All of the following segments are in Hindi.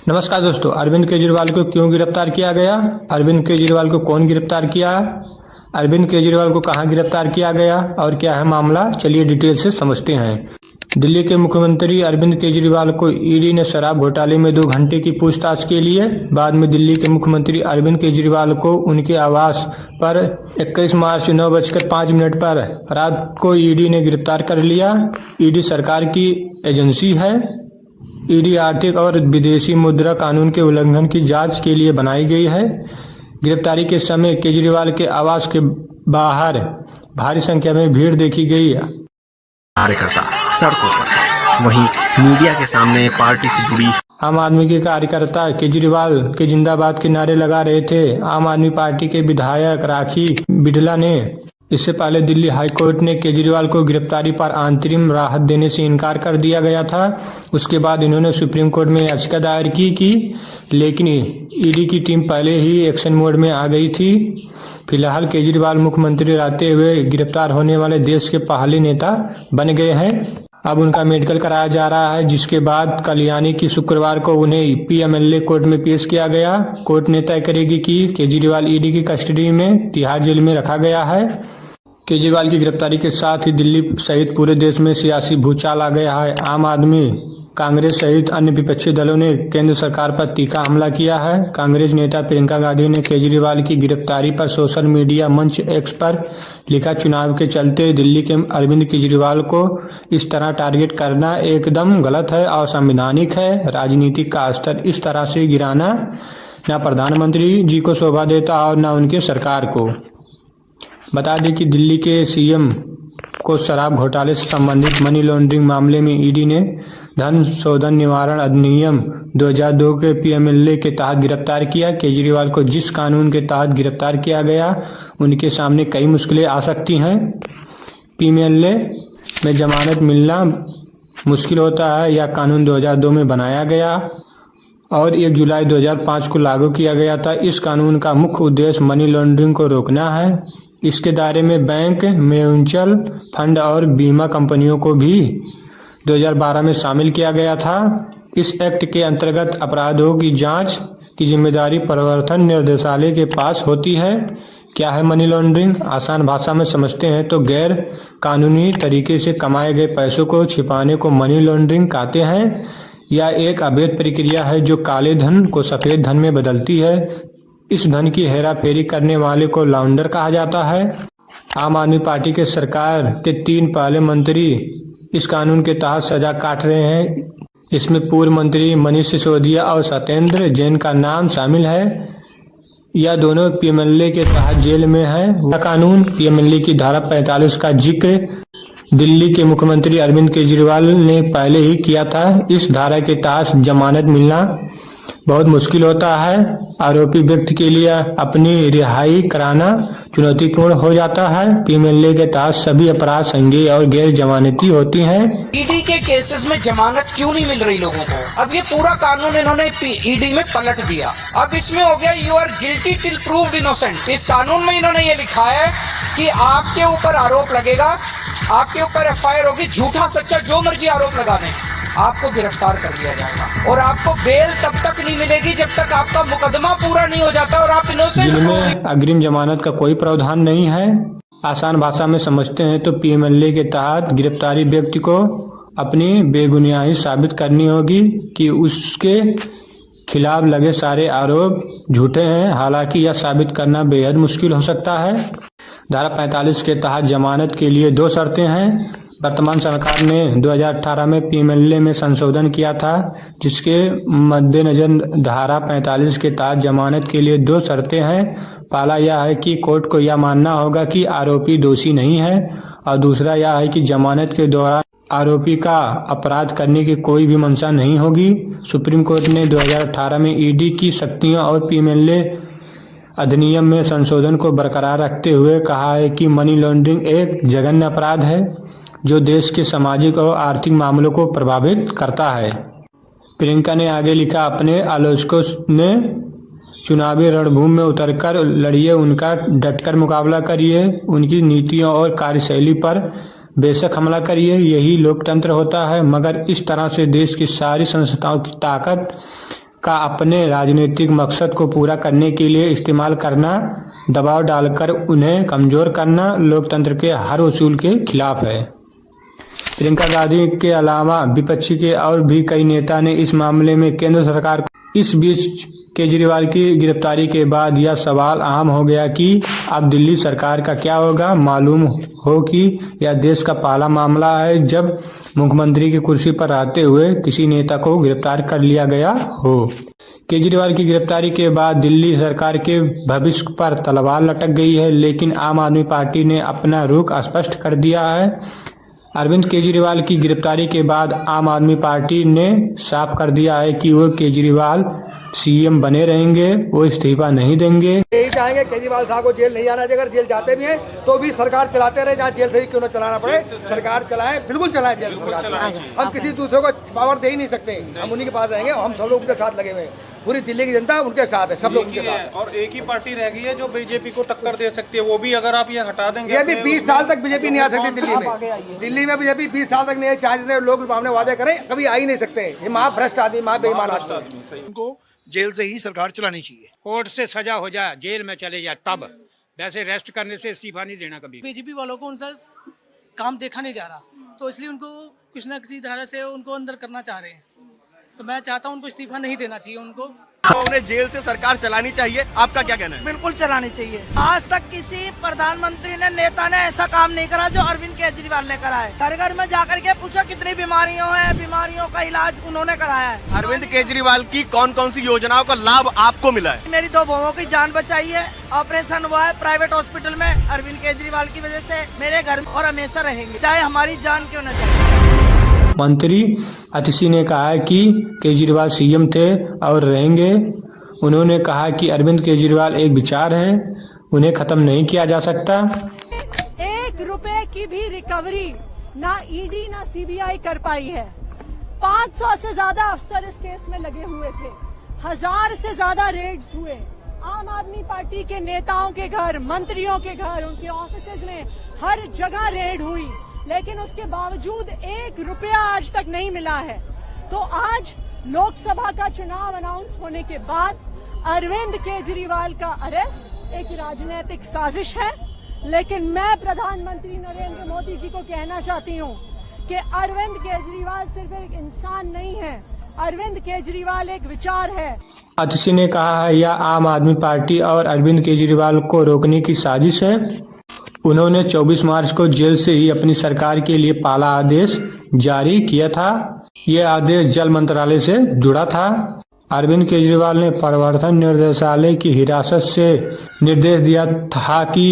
नमस्कार दोस्तों, अरविंद केजरीवाल को क्यों गिरफ्तार किया गया? अरविंद केजरीवाल को कौन गिरफ्तार किया? अरविंद केजरीवाल को कहां गिरफ्तार किया गया और क्या है मामला? चलिए डिटेल से समझते हैं। दिल्ली के मुख्यमंत्री अरविंद केजरीवाल को ईडी ने शराब घोटाले में 2 घंटे की पूछताछ के लिए बाद में दिल्ली के मुख्यमंत्री अरविंद केजरीवाल को उनके आवास पर 21 मार्च 9:05 पर रात को ईडी ने गिरफ्तार कर लिया। ईडी सरकार की एजेंसी है। ईडी आर्थिक और विदेशी मुद्रा कानून के उल्लंघन की जांच के लिए बनाई गई है। गिरफ्तारी के समय केजरीवाल के आवास के बाहर भारी संख्या में भीड़ देखी गई। कार्यकर्ता सड़कों पर, वहीं मीडिया के सामने पार्टी से जुड़ी आम आदमी के कार्यकर्ता केजरीवाल के जिंदाबाद के नारे लगा रहे थे। आम आदमी पार्टी के विधायक राखी बिड़ला ने इससे पहले दिल्ली हाईकोर्ट ने केजरीवाल को गिरफ्तारी पर अंतरिम राहत देने से इनकार कर दिया गया था। उसके बाद इन्होंने सुप्रीम कोर्ट में याचिका दायर की लेकिन ईडी की टीम पहले ही एक्शन मोड में आ गई थी। फिलहाल केजरीवाल मुख्यमंत्री रहते हुए गिरफ्तार होने वाले देश के पहले नेता बन गए हैं। अब उनका मेडिकल कराया जा रहा है, जिसके बाद कल यानी कि शुक्रवार को उन्हें पीएमएलए कोर्ट में पेश किया गया। कोर्ट ने तय करेगी कि केजरीवाल ईडी की कस्टडी में तिहाड़ जेल में रखा गया है। केजरीवाल की गिरफ्तारी के साथ ही दिल्ली सहित पूरे देश में सियासी भूचाल आ गया है। आम आदमी, कांग्रेस सहित अन्य विपक्षी दलों ने केंद्र सरकार पर तीखा हमला किया है। कांग्रेस नेता प्रियंका गांधी ने केजरीवाल की गिरफ्तारी पर सोशल मीडिया मंच एक्स पर लिखा, चुनाव के चलते दिल्ली के अरविंद केजरीवाल को इस तरह टारगेट करना एकदम गलत है और असंवैधानिक है। राजनीति का स्तर इस तरह से गिराना न प्रधानमंत्री जी को शोभा देता और न उनके सरकार को। बता दें कि दिल्ली के सीएम को शराब घोटाले से संबंधित मनी लॉन्ड्रिंग मामले में ईडी ने धन शोधन निवारण अधिनियम 2002 के पीएमएलए के तहत गिरफ्तार किया। केजरीवाल को जिस कानून के तहत गिरफ्तार किया गया, उनके सामने कई मुश्किलें आ सकती हैं। पीएमएलए में जमानत मिलना मुश्किल होता है। यह कानून 2002 में बनाया गया और 1 जुलाई 2005 को लागू किया गया था। इस कानून का मुख्य उद्देश्य मनी लॉन्ड्रिंग को रोकना है। इसके दायरे में बैंक, म्यूचुअल फंड और बीमा कंपनियों को भी 2012 में शामिल किया गया था। इस एक्ट के अंतर्गत अपराधों की जांच की जिम्मेदारी प्रवर्तन निदेशालय के पास होती है। क्या है मनी लॉन्ड्रिंग? आसान भाषा में समझते हैं तो गैर कानूनी तरीके से कमाए गए पैसों को छिपाने को मनी लॉन्ड्रिंग कहते हैं। यह एक अवैध प्रक्रिया है जो काले धन को सफेद धन में बदलती है। इस धन की हेरा फेरी करने वाले को लाउंडर कहा जाता है। आम आदमी पार्टी के सरकार के 3 पहले मंत्री इस कानून के तहत सजा काट रहे हैं। इसमें पूर्व मंत्री मनीष सिसोदिया और सत्येंद्र जैन का नाम शामिल है। यह दोनों पीएमएलए के तहत जेल में है। यह कानून पीएमएलए की धारा 45 का जिक्र दिल्ली के मुख्यमंत्री अरविंद केजरीवाल ने पहले ही किया था। इस धारा के तहत जमानत मिलना बहुत मुश्किल होता है। आरोपी व्यक्ति के लिए अपनी रिहाई कराना चुनौतीपूर्ण हो जाता है। पीएमएलए के तहत सभी अपराध संज्ञेय और गैर जमानती होती हैं। ईडी के केसेस में जमानत क्यों नहीं मिल रही लोगों को? अब ये पूरा कानून इन्होंने ईडी में पलट दिया। अब इसमें हो गया you are guilty till proved innocent. इस कानून में इन्होंने ये लिखा है कि आपके ऊपर आरोप लगेगा, आपके ऊपर एफआईआर होगी, झूठा सच्चा जो मर्जी आरोप लगा दें, आपको गिरफ्तार कर लिया जाएगा और आपको बेल तब तक नहीं मिलेगी जब तक आपका मुकदमा पूरा नहीं हो जाता और आप इनोसेंट। जिनमें अग्रिम जमानत का कोई प्रावधान नहीं है। आसान भाषा में समझते हैं तो पीएमएलए के तहत गिरफ्तारी व्यक्ति को अपनी बेगुनाही साबित करनी होगी कि उसके खिलाफ लगे सारे आरोप झूठे हैं। हालांकि यह साबित करना बेहद मुश्किल हो सकता है। धारा 45 के तहत जमानत के लिए 2 शर्तें हैं। वर्तमान सरकार ने 2018 में पीएमएलए में संशोधन किया था, जिसके मद्देनजर धारा 45 के तहत जमानत के लिए 2 शर्तें हैं। पहला यह है कि कोर्ट को यह मानना होगा कि आरोपी दोषी नहीं है और दूसरा यह है कि जमानत के दौरान आरोपी का अपराध करने की कोई भी मंशा नहीं होगी। सुप्रीम कोर्ट ने 2018 में ईडी की शक्तियों और पीएमएलए अधिनियम में संशोधन को बरकरार रखते हुए कहा है कि मनी लॉन्ड्रिंग एक जघन्य अपराध है जो देश के सामाजिक और आर्थिक मामलों को प्रभावित करता है। प्रियंका ने आगे लिखा, अपने आलोचकों ने चुनावी रणभूमि में उतरकर लड़िए, उनका डटकर मुकाबला करिए, उनकी नीतियों और कार्यशैली पर बेशक हमला करिए। यही लोकतंत्र होता है। मगर इस तरह से देश की सारी संस्थाओं की ताकत का अपने राजनीतिक मकसद को पूरा करने के लिए इस्तेमाल करना, दबाव डालकर उन्हें कमजोर करना लोकतंत्र के हर उसूल के खिलाफ है। प्रियंका गांधी के अलावा विपक्षी के और भी कई नेता ने इस मामले में केंद्र सरकार को। इस बीच केजरीवाल की गिरफ्तारी के बाद यह सवाल आम हो गया कि अब दिल्ली सरकार का क्या होगा। मालूम हो कि यह देश का पहला मामला है जब मुख्यमंत्री की कुर्सी पर रहते हुए किसी नेता को गिरफ्तार कर लिया गया हो। केजरीवाल की गिरफ्तारी के बाद दिल्ली सरकार के भविष्य पर तलवार लटक गई है, लेकिन आम आदमी पार्टी ने अपना रुख स्पष्ट कर दिया है। अरविंद केजरीवाल की गिरफ्तारी के बाद आम आदमी पार्टी ने साफ कर दिया है कि वो केजरीवाल सीएम बने रहेंगे, वो इस्तीफा नहीं देंगे। यही चाहेंगे केजरीवाल साहब को जेल नहीं आना चाहिए। अगर जेल जाते भी हैं तो भी सरकार चलाते रहे, जहाँ जेल से ही क्यों न चलाना पड़े, सरकार चलाए, बिल्कुल चलाए जेल सरकार। हम किसी दूसरे को पावर दे ही नहीं सकते, हम उन्हीं के पास रहेंगे। हम सब लोग उनके साथ लगे हुए हैं, पूरी दिल्ली की जनता उनके साथ है, सब लोग उनके साथ है। और एक ही पार्टी रह गई है जो बीजेपी को टक्कर दे सकती है, वो भी अगर आप ये हटा देंगे। ये भी 20 साल तक बीजेपी नहीं आ सकती दिल्ली में। दिल्ली में बीजेपी 20 साल तक नहीं है, चाहे जितने लोग सामने वादे करें कभी आ ही नहीं सकते। ये महाभ्रष्ट आदमी, महाबेईमान आदमी। उनको जेल से ही सरकार चलानी चाहिए। कोर्ट से सजा हो जाए, जेल में चले जाए तब, वैसे रेस्ट करने से इस्तीफा नहीं देना कभी। बीजेपी वालों को उनसे काम देखा नहीं जा रहा, तो इसलिए उनको कुछ ना किसी तरह से उनको अंदर करना चाह रहे हैं। तो मैं चाहता हूं उनको इस्तीफा नहीं देना चाहिए उनको। तो उन्हें जेल से सरकार चलानी चाहिए, आपका क्या कहना है? बिल्कुल चलानी चाहिए। आज तक किसी प्रधानमंत्री ने, नेता ने ऐसा काम नहीं करा जो अरविंद केजरीवाल ने करा है। घर घर में जाकर के पूछो कितनी बीमारियों है, बीमारियों का इलाज उन्होंने कराया है। अरविंद केजरीवाल की कौन कौन सी योजनाओं का लाभ आपको मिला है? मेरी 2 बहुओं की जान बचाई है, ऑपरेशन हुआ है प्राइवेट हॉस्पिटल में अरविंद केजरीवाल की वजह से। मेरे घर में और हमेशा रहेंगे, चाहे हमारी जान क्यों न जाए। मंत्री अतिशी ने कहा है कि केजरीवाल सीएम थे और रहेंगे। उन्होंने कहा कि अरविंद केजरीवाल एक विचार है, उन्हें खत्म नहीं किया जा सकता। 1 रुपए की भी रिकवरी ना ईडी ना सीबीआई कर पाई है। 500 से ज्यादा अफसर इस केस में लगे हुए थे, 1000 से ज्यादा रेड्स हुए। आम आदमी पार्टी के नेताओं के घर, मंत्रियों के घर, उनके ऑफिसेज में हर जगह रेड हुई, लेकिन उसके बावजूद 1 रुपया आज तक नहीं मिला है। तो आज लोकसभा का चुनाव अनाउंस होने के बाद अरविंद केजरीवाल का अरेस्ट एक राजनीतिक साजिश है, लेकिन मैं प्रधानमंत्री नरेंद्र मोदी जी को कहना चाहती हूं कि अरविंद केजरीवाल सिर्फ एक इंसान नहीं है, अरविंद केजरीवाल एक विचार है। अतिशी ने कहा है यह आम आदमी पार्टी और अरविंद केजरीवाल को रोकने की साजिश है। उन्होंने 24 मार्च को जेल से ही अपनी सरकार के लिए पहला आदेश जारी किया था। यह आदेश जल मंत्रालय से जुड़ा था। अरविंद केजरीवाल ने प्रवर्तन निदेशालय की हिरासत से निर्देश दिया था कि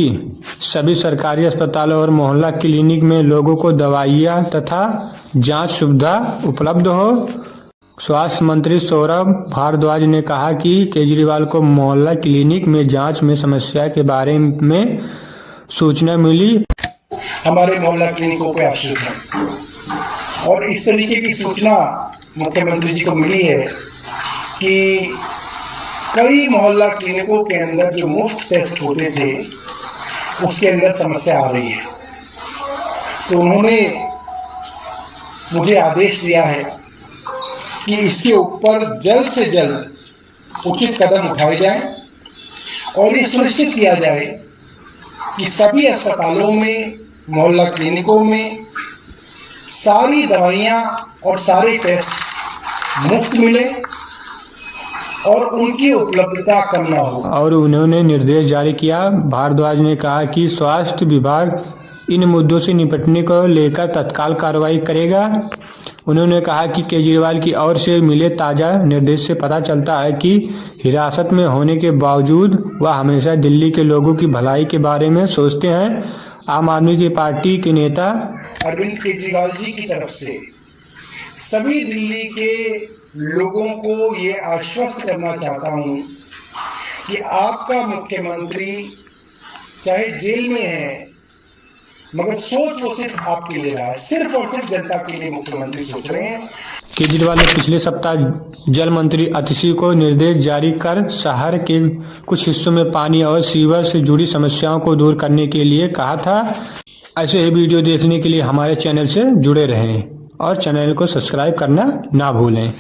सभी सरकारी अस्पतालों और मोहल्ला क्लिनिक में लोगों को दवाइयां तथा जांच सुविधा उपलब्ध हो। स्वास्थ्य मंत्री सौरभ भारद्वाज ने कहा कि केजरीवाल को मोहल्ला क्लिनिक में जांच में समस्या के बारे में सूचना मिली। हमारे मोहल्ला क्लिनिकों पे आश्रित है और इस तरीके की सूचना मुख्यमंत्री जी को मिली है कि कई मोहल्ला क्लिनिकों के अंदर जो मुफ्त टेस्ट होते थे उसके अंदर समस्या आ रही है। तो उन्होंने मुझे आदेश दिया है कि इसके ऊपर जल्द से जल्द उचित कदम उठाए जाएं और ये सुनिश्चित किया जाए कि सभी अस्पतालों में, मोहल्ला क्लिनिकों में सारी दवाइयां और सारे टेस्ट मुफ्त मिले और उनकी उपलब्धता कम ना हो। और उन्होंने निर्देश जारी किया। भारद्वाज ने कहा कि स्वास्थ्य विभाग इन मुद्दों से निपटने को लेकर तत्काल कार्रवाई करेगा। उन्होंने कहा कि केजरीवाल की ओर से मिले ताज़ा निर्देश से पता चलता है कि हिरासत में होने के बावजूद वह हमेशा दिल्ली के लोगों की भलाई के बारे में सोचते हैं। आम आदमी की पार्टी के नेता अरविंद केजरीवाल जी की तरफ से सभी दिल्ली के लोगों को ये आश्वस्त करना चाहता हूं कि आपका मुख्यमंत्री चाहे जेल में है मगर सोच वो सिर्फ आपके लिए रहा है, सिर्फ और सिर्फ जनता के लिए मुख्यमंत्री सोच रहे हैं। केजरीवाल ने पिछले सप्ताह जल मंत्री अतिशी को निर्देश जारी कर शहर के कुछ हिस्सों में पानी और सीवर से जुड़ी समस्याओं को दूर करने के लिए कहा था। ऐसे ही वीडियो देखने के लिए हमारे चैनल से जुड़े रहें और चैनल को सब्सक्राइब करना ना भूलें।